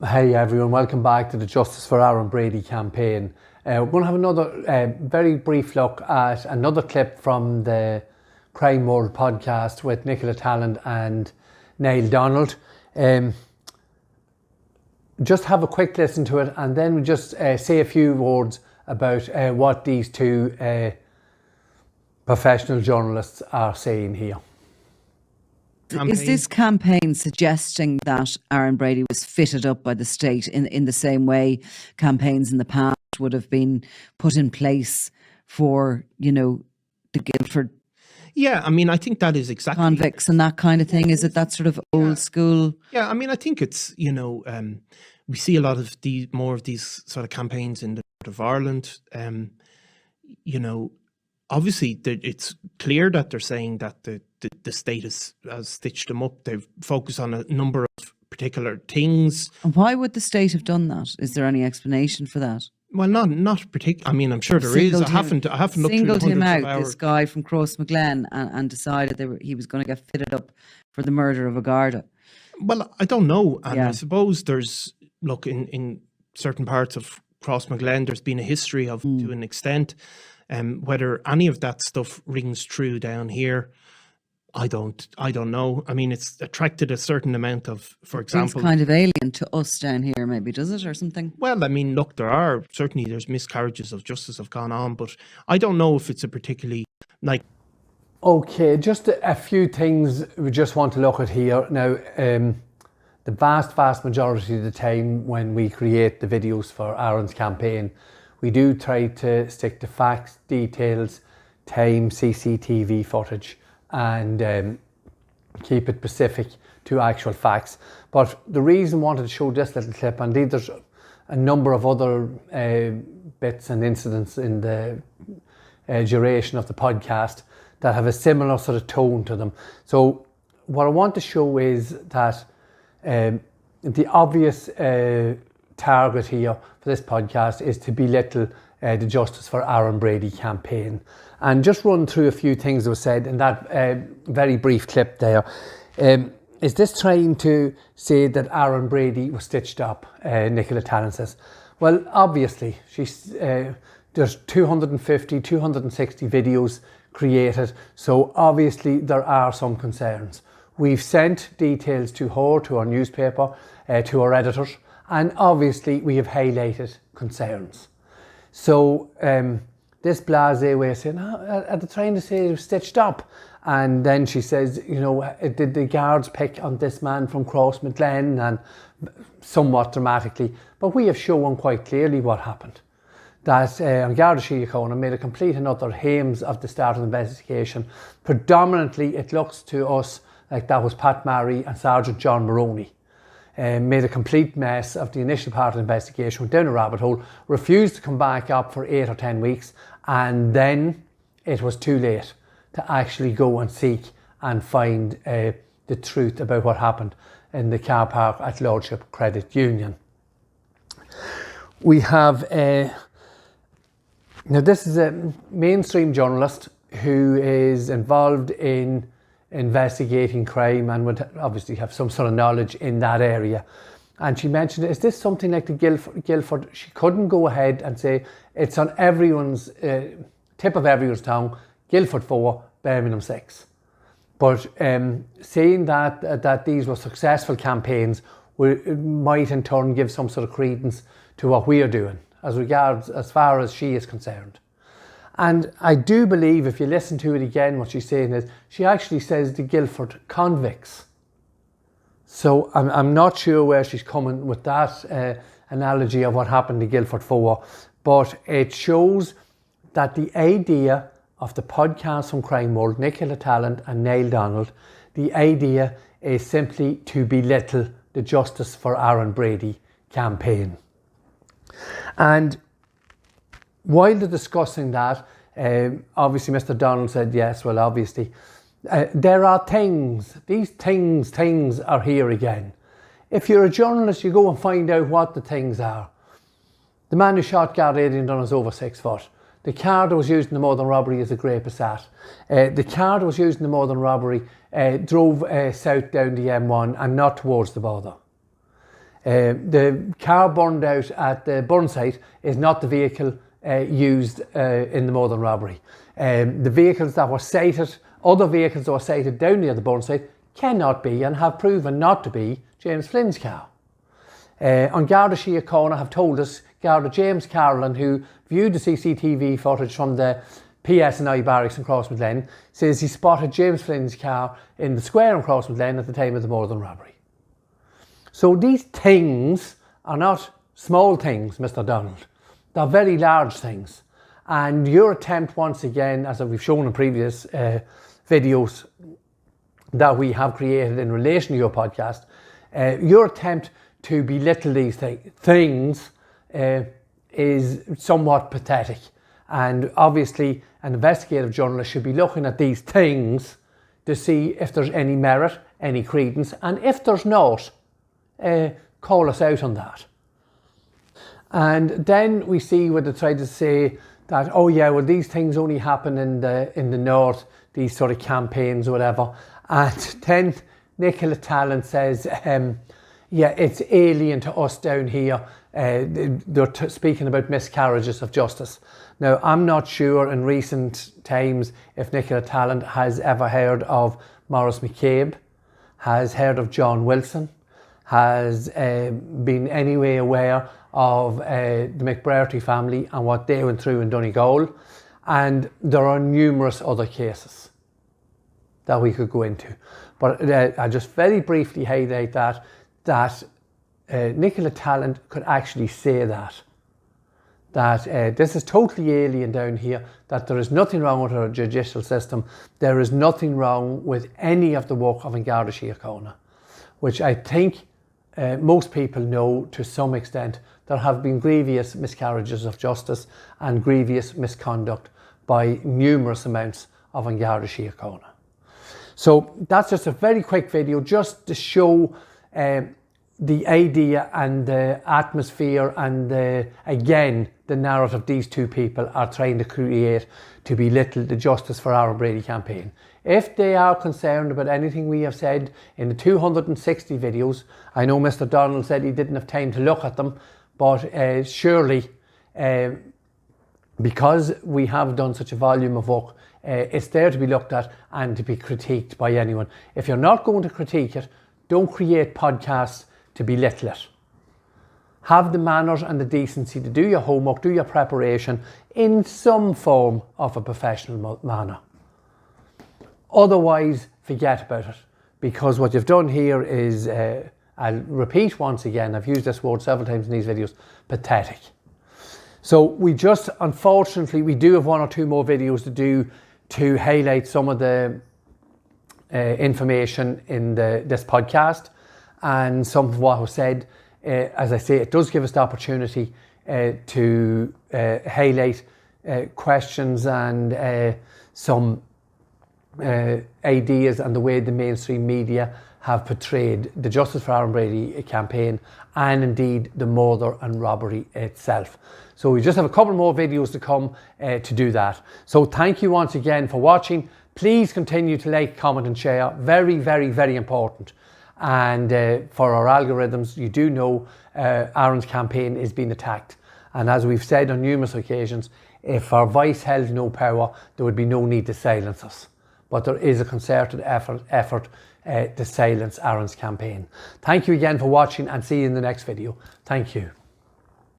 Hey everyone, welcome back to the Justice for Aaron Brady campaign. We're going to have another very brief look at another clip from the Crime World podcast with Nicola Tallant and Neil Donald. Just have a quick listen to it and then we'll just say a few words about what these two professional journalists are saying here. Is this campaign suggesting that Aaron Brady was fitted up by the state in the same way campaigns in the past would have been put in place for, the Guildford? Yeah, I mean, I think that is exactly... convicts and that kind of thing. Is it that sort of old school? Yeah, I mean, I think it's, we see a lot of more of these sort of campaigns in the North of Ireland. Obviously, it's clear that they're saying that the state has stitched them up. They've focused on a number of particular things. And why would the state have done that? Is there any explanation for that? Well, not particular. I mean, I'm sure there is. I haven't looked through the hundreds him out, of hours. this guy from Crossmaglen, and decided he was going to get fitted up for the murder of a Garda. Well, I don't know. And I suppose there's, look, in certain parts of Crossmaglen, there's been a history of, to an extent. Whether any of that stuff rings true down here, I don't know. I mean, it's attracted a certain amount of, for example... It's kind of alien to us down here, maybe, does it, or something? Well, I mean, look, there's miscarriages of justice have gone on, but I don't know if it's a particularly, Okay, just a few things we just want to look at here. Now, the vast majority of the time when we create the videos for Aaron's campaign, we do try to stick to facts, details, time, CCTV footage, and keep it specific to actual facts. But the reason I wanted to show this little clip, and there's a number of other bits and incidents in the duration of the podcast that have a similar sort of tone to them. So what I want to show is that the obvious target here for this podcast is to belittle the Justice for Aaron Brady campaign, and just run through a few things that were said in that very brief clip there. Is this trying to say that Aaron Brady was stitched up? Nicola Tallant says. Well, obviously, there's 250, 260 videos created, so obviously there are some concerns. We've sent details to her, to our newspaper, to our editors, and obviously we have highlighted concerns. So this blasé way of saying, are they trying to say it was stitched up? And then she says, did the guards pick on this man from Crossmaglen, and somewhat dramatically. But we have shown quite clearly what happened. That Garda Síochána made a complete and utter hames of the start of the investigation. Predominantly, it looks to us like that was Pat Marry and Sergeant John Maroney. Made a complete mess of the initial part of the investigation, went down a rabbit hole, refused to come back up for 8 or 10 weeks, and then it was too late to actually go and seek and find the truth about what happened in the car park at Lordship Credit Union. We have, now this is a mainstream journalist who is involved in investigating crime and would obviously have some sort of knowledge in that area. And she mentioned, is this something like the Guildford? She couldn't go ahead and say it's on everyone's, tip of everyone's tongue, Guildford 4, Birmingham 6. But saying that these were successful campaigns might in turn give some sort of credence to what we are doing as far as she is concerned. And I do believe, if you listen to it again, what she's saying is, she actually says the Guildford convicts. So I'm not sure where she's coming with that analogy of what happened to Guildford 4, but it shows that the idea of the podcast from Crime World, Nicola Tallant and Neil Donald, the idea is simply to belittle the Justice for Aaron Brady campaign. And while they're discussing that, obviously Mr. Donald said, yes, well, obviously, there are things, these things are here again. If you're a journalist, you go and find out what the things are. The man who shot Garda Eilean is over 6 foot. The car that was used in the modern robbery is a grey Passat. The car that was used in the modern robbery drove south down the M1 and not towards the border. The car burned out at the burn site is not the vehicle used in the Motherwell robbery. The vehicles that were sighted, other vehicles that were sighted down near the burn site, cannot be and have proven not to be James Flynn's car. On Garda Síochána have told us Garda James Carlin, who viewed the CCTV footage from the PSNI barracks in Crossmaglen, says he spotted James Flynn's car in the square in Crossmaglen at the time of the Motherwell robbery. So these things are not small things, Mr. Donald. They're very large things. And your attempt, once again, as we've shown in previous videos that we have created in relation to your podcast, your attempt to belittle these things is somewhat pathetic. And obviously, an investigative journalist should be looking at these things to see if there's any merit, any credence, and if there's not, call us out on that. And then we see where they try to say that, oh yeah, well, these things only happen in the north, these sort of campaigns or whatever. And then Nicola Tallant says, yeah, it's alien to us down here. They're speaking about miscarriages of justice. Now, I'm not sure in recent times if Nicola Tallant has ever heard of Maurice McCabe, has heard of John Wilson, has been anyway aware of the McBrearty family and what they went through in Donegal. And there are numerous other cases that we could go into. But I'll just very briefly highlight that Nicola Tallant could actually say that this is totally alien down here, that there is nothing wrong with our judicial system, there is nothing wrong with any of the work of Garda Síochána, which I think most people know to some extent. There have been grievous miscarriages of justice and grievous misconduct by numerous amounts of Garda Síochána. So that's just a very quick video just to show the idea and the atmosphere and again the narrative these two people are trying to create to belittle the Justice for Aaron Brady campaign. If they are concerned about anything we have said in the 260 videos, I know Mr. Donald said he didn't have time to look at them, but surely because we have done such a volume of work, it's there to be looked at and to be critiqued by anyone. If you're not going to critique it, don't create podcasts to belittle it. Have the manners and the decency to do your homework, do your preparation in some form of a professional manner. Otherwise, forget about it, because what you've done here is, I'll repeat once again, I've used this word several times in these videos, pathetic. So we just, unfortunately, we do have one or two more videos to do to highlight some of the information in this podcast and some of what was said. As I say, it does give us the opportunity to highlight questions and some ideas and the way the mainstream media have portrayed the Justice for Aaron Brady campaign and indeed the murder and robbery itself. So we just have a couple more videos to come to do that. So thank you once again for watching. Please continue to like, comment and share. Very, very, very important. And for our algorithms, you do know Aaron's campaign is being attacked. And as we've said on numerous occasions, if our voice held no power, there would be no need to silence us. But there is a concerted effort to silence Aaron's campaign. Thank you again for watching and see you in the next video. Thank you.